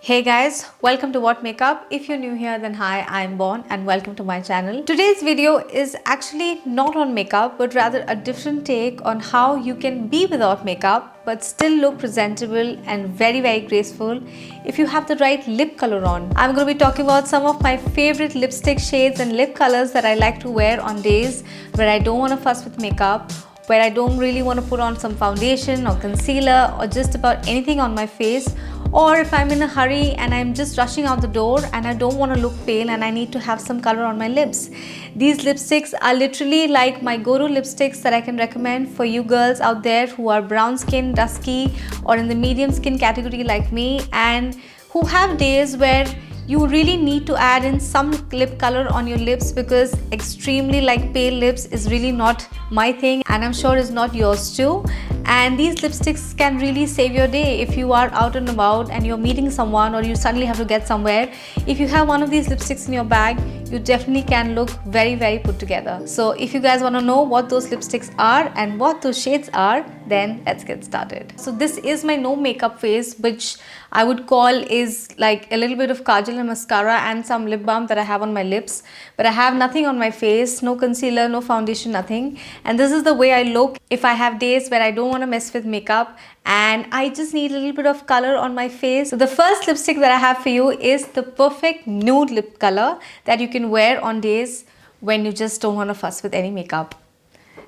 Hey guys, welcome to What Makeup. If you're new here, then hi, I'm Bon and welcome to my channel. Today's video is actually not on makeup but rather a different take on how you can be without makeup but still look presentable and very graceful if you have the right lip color on. I'm going to be talking about some of my favorite lipstick shades and lip colors that I like to wear on days where I don't want to fuss with makeup, where I don't really want to put on some foundation or concealer or just about anything on my face, or if I'm in a hurry and I'm just rushing out the door and I don't want to look pale and I need to have some color on my lips. These lipsticks are literally like my go-to lipsticks that I can recommend for you girls out there who are brown skin, dusky, or in the medium skin category like me, and who have days where you really need to add in some lip color on your lips, because extremely pale lips is really not my thing and I'm sure it's not yours too. And these lipsticks can really save your day if you are out and about and you're meeting someone or you suddenly have to get somewhere. If you have one of these lipsticks in your bag, you definitely can look very put together. So if you guys want to know what those lipsticks are and what those shades are, then let's get started. So this is my no makeup face, which I would call is like a little bit of kajal and mascara and some lip balm that I have on my lips, but I have nothing on my face, no concealer, no foundation, nothing. And this is the way I look if I have days where I don't want to mess with makeup and I just need a little bit of color on my face. So the first lipstick that I have for you is the perfect nude lip color that you can wear on days when you just don't want to fuss with any makeup.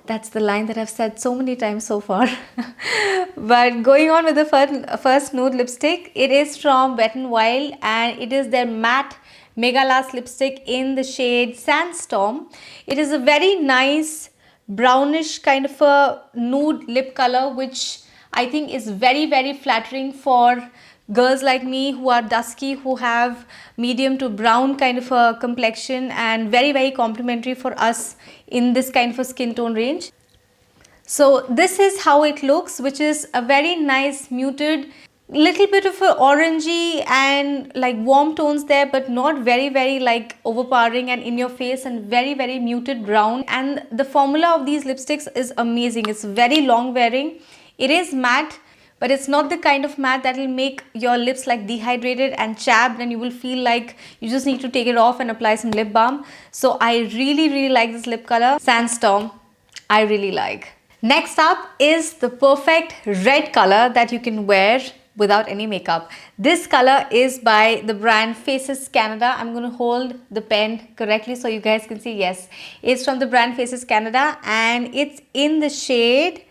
That's the line that I've said so many times so far. But going on with the first nude lipstick, it is from Wet n Wild and it is their matte Megalast lipstick in the shade Sandstorm. It is a very nice brownish kind of a nude lip color, which I think is very flattering for girls like me who are dusky, who have medium to brown kind of a complexion, and very complimentary for us in this kind of a skin tone range. So this is how it looks, which is a very nice muted, little bit of a orangey and like warm tones there, but not very like overpowering and in your face, and very muted brown. And the formula of these lipsticks is amazing. It's very long wearing. It is matte, but it's not the kind of matte that will make your lips like dehydrated and chapped and you will feel like you just need to take it off and apply some lip balm. So I really like this lip color. Sandstorm, I really like. Next up is the perfect red color that you can wear without any makeup. This color is by the brand Faces Canada. I'm going to hold the pen correctly so you guys can see. Yes, it's from the brand Faces Canada and it's in the shade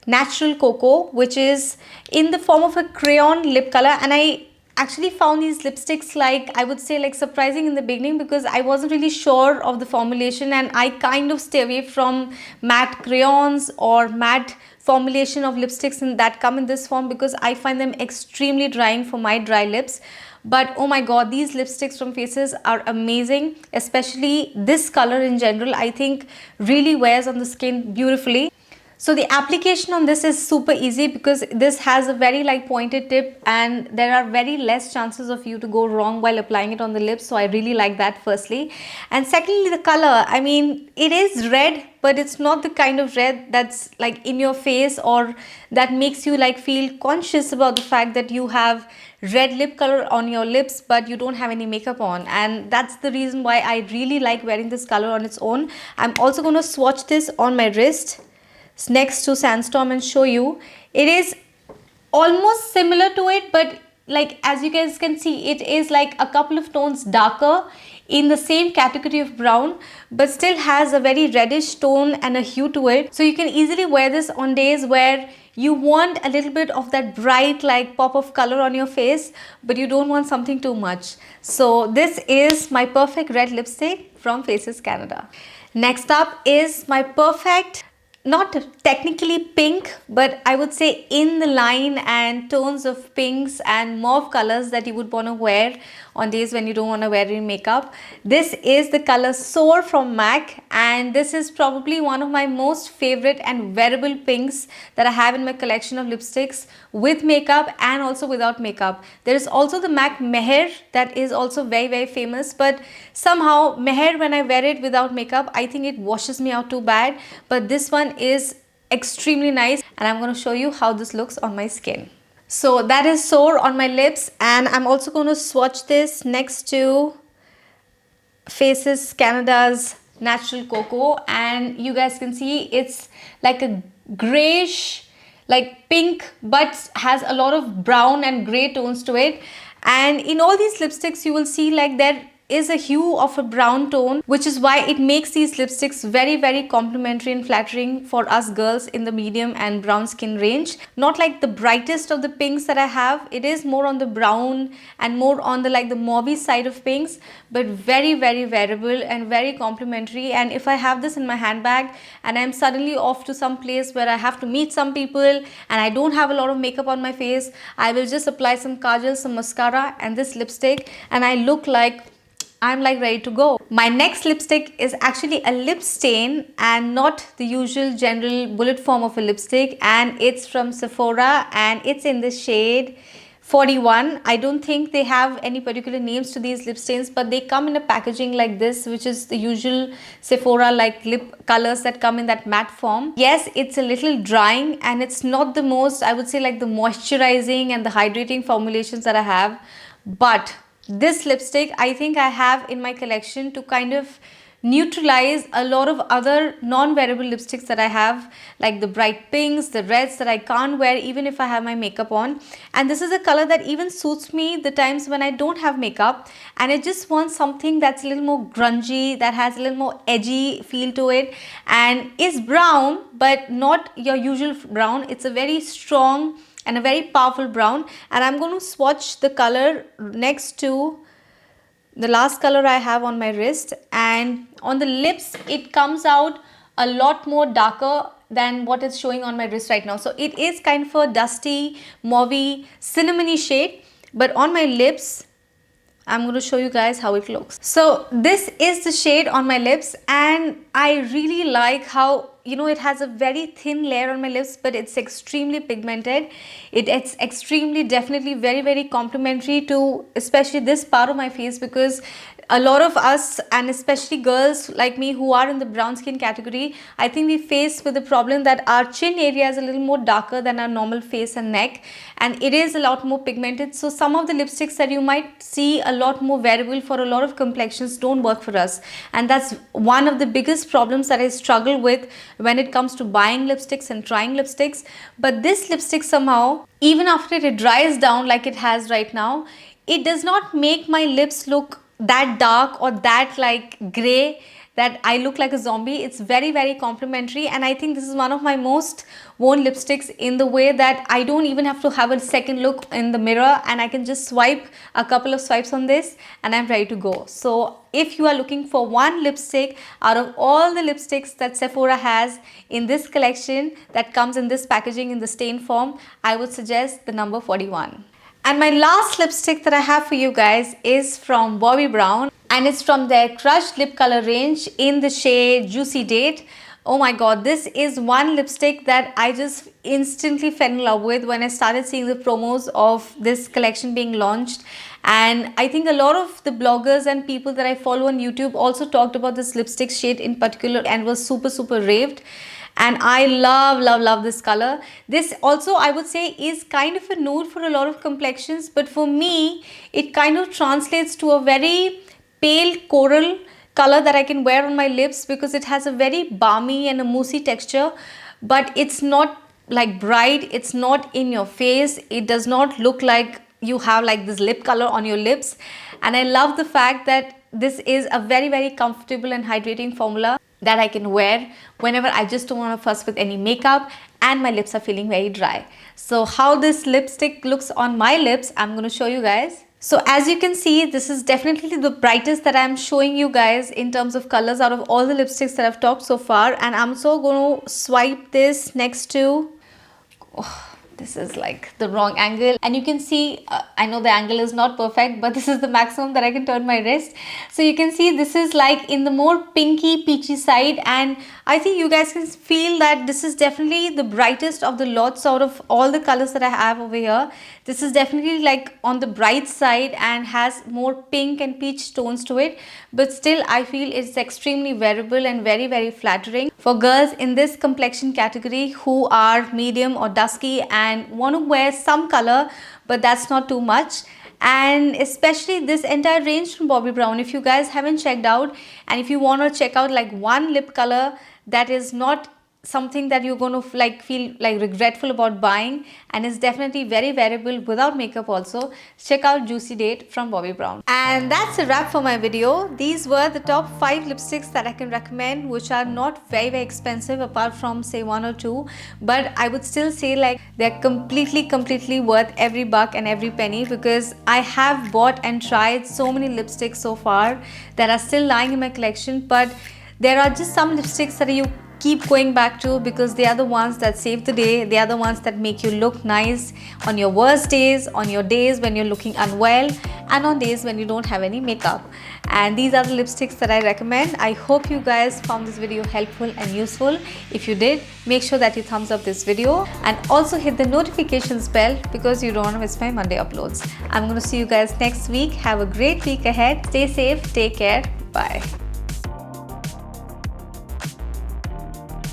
Natural Coco, which is in the form of a crayon lip color. And I actually found these lipsticks I would say surprising in the beginning, because I wasn't really sure of the formulation and I kind of stay away from matte crayons or matte formulation of lipsticks that come in this form, because I find them extremely drying for my dry lips. But oh my god, these lipsticks from Faces are amazing, especially this color in general. I think really wears on the skin beautifully. So the application on this is super easy because this has a very pointed tip and there are very less chances of you to go wrong while applying it on the lips. So I really like that firstly. And secondly, the color, I mean, it is red, but it's not the kind of red that's in your face or that makes you feel conscious about the fact that you have red lip color on your lips but you don't have any makeup on. And that's the reason why I really like wearing this color on its own. I'm also going to swatch this on my wrist next to Sandstorm and show you. It is almost similar to it, but as you guys can see, it is a couple of tones darker in the same category of brown, but still has a very reddish tone and a hue to it. So you can easily wear this on days where you want a little bit of that bright pop of color on your face, but you don't want something too much. So this is my perfect red lipstick from Faces Canada. Next up is my perfect, not technically pink, but I would say in the line and tones of pinks and mauve colors that you would want to wear on days when you don't want to wear any makeup. This is the color Soar from MAC, and this is probably one of my most favorite and wearable pinks that I have in my collection of lipsticks with makeup and also without makeup. There is also the MAC Meher that is also very famous, but somehow Meher, when I wear it without makeup, I think it washes me out too bad. But this one is extremely nice and I'm going to show you how this looks on my skin. So that is Soar on my lips, and I'm also going to swatch this next to Faces Canada's Natural Coco, and you guys can see it's like a grayish, like pink, but has a lot of brown and gray tones to it. And in all these lipsticks you will see like there is a hue of a brown tone, which is why it makes these lipsticks very complimentary and flattering for us girls in the medium and brown skin range. Not like the brightest of the pinks that I have, it is more on the brown and more on the like the mauvey side of pinks, but very wearable and very complimentary. And if I have this in my handbag and I'm suddenly off to some place where I have to meet some people and I don't have a lot of makeup on my face, I will just apply some kajal, some mascara and this lipstick, and I look like I'm like ready to go. My next lipstick is actually a lip stain and not the usual general bullet form of a lipstick, and it's from Sephora and it's in the shade 41. I don't think they have any particular names to these lip stains, but they come in a packaging like this, which is the usual Sephora like lip colors that come in that matte form. Yes, it's a little drying and it's not the most, I would say, like the moisturizing and the hydrating formulations that I have, but this lipstick I think I have in my collection to kind of neutralize a lot of other non-wearable lipsticks that I have, like the bright pinks, the reds that I can't wear even if I have my makeup on. And this is a color that even suits me the times when I don't have makeup and I just want something that's a little more grungy, that has a little more edgy feel to it, and is brown but not your usual brown. It's a very strong and a very powerful brown, and I'm going to swatch the color next to the last color I have on my wrist, and on the lips it comes out a lot more darker than what is showing on my wrist right now. So it is kind of a dusty, mauvey, cinnamony shade, but on my lips I'm going to show you guys how it looks. So this is the shade on my lips, and I really like how, you know, it has a very thin layer on my lips, but it's extremely pigmented. It's extremely, definitely very complimentary to especially this part of my face, because a lot of us, and especially girls like me who are in the brown skin category, I think we face with the problem that our chin area is a little more darker than our normal face and neck, and it is a lot more pigmented. So some of the lipsticks that you might see a lot more wearable for a lot of complexions don't work for us, and that's one of the biggest problems that I struggle with when it comes to buying lipsticks and trying lipsticks. But this lipstick somehow, even after it dries down like it has right now, it does not make my lips look that dark or that like gray that I look like a zombie. It's very complimentary, and I think this is one of my most worn lipsticks in the way that I don't even have to have a second look in the mirror, and I can just swipe a couple of swipes on this and I'm ready to go. So if you are looking for one lipstick out of all the lipsticks that Sephora has in this collection that comes in this packaging in the stain form, I would suggest the number 41. And my last lipstick that I have for you guys is from Bobbi Brown, and it's from their Crushed Lip Color range in the shade Juicy Date. Oh my god, this is one lipstick that I just instantly fell in love with when I started seeing the promos of this collection being launched. And I think a lot of the bloggers and people that I follow on YouTube also talked about this lipstick shade in particular and was super raved. And I love this color. This also, I would say, is kind of a nude for a lot of complexions, but for me it kind of translates to a very pale coral color that I can wear on my lips, because it has a very balmy and a moussey texture, but it's not like bright, it's not in your face, it does not look like you have like this lip color on your lips. And I love the fact that this is a very comfortable and hydrating formula that I can wear whenever I just don't want to fuss with any makeup and my lips are feeling very dry. So how this lipstick looks on my lips, I'm going to show you guys. So as you can see, this is definitely the brightest that I'm showing you guys in terms of colors out of all the lipsticks that I've talked so far. And I'm so going to swipe this next to... Oh, this is like the wrong angle, and you can see I know the angle is not perfect, but this is the maximum that I can turn my wrist. So you can see this is like in the more pinky peachy side, and I think you guys can feel that this is definitely the brightest of the lots out of all the colors that I have over here. This is definitely like on the bright side and has more pink and peach tones to it, but still I feel it's extremely wearable and very flattering for girls in this complexion category who are medium or dusky and and want to wear some color, but that's not too much. And especially this entire range from Bobbi Brown, if you guys haven't checked out, and if you want to check out like one lip color that is not something that you're going to like feel like regretful about buying, and is definitely very wearable without makeup also, check out Juicy Date from Bobbi Brown. And that's a wrap for my video. These were the top 5 lipsticks that I can recommend, which are not very expensive apart from say 1 or 2, but I would still say like they're completely worth every buck and every penny, because I have bought and tried so many lipsticks so far that are still lying in my collection, but there are just some lipsticks that you keep going back to because they are the ones that save the day. They are the ones that make you look nice on your worst days, on your days when you're looking unwell, and on days when you don't have any makeup. And these are the lipsticks that I recommend. I hope you guys found this video helpful and useful. If you did, make sure that you thumbs up this video and also hit the notifications bell because you don't want to miss my Monday uploads. I'm going to see you guys next week. Have a great week ahead. Stay safe. Take care. Bye.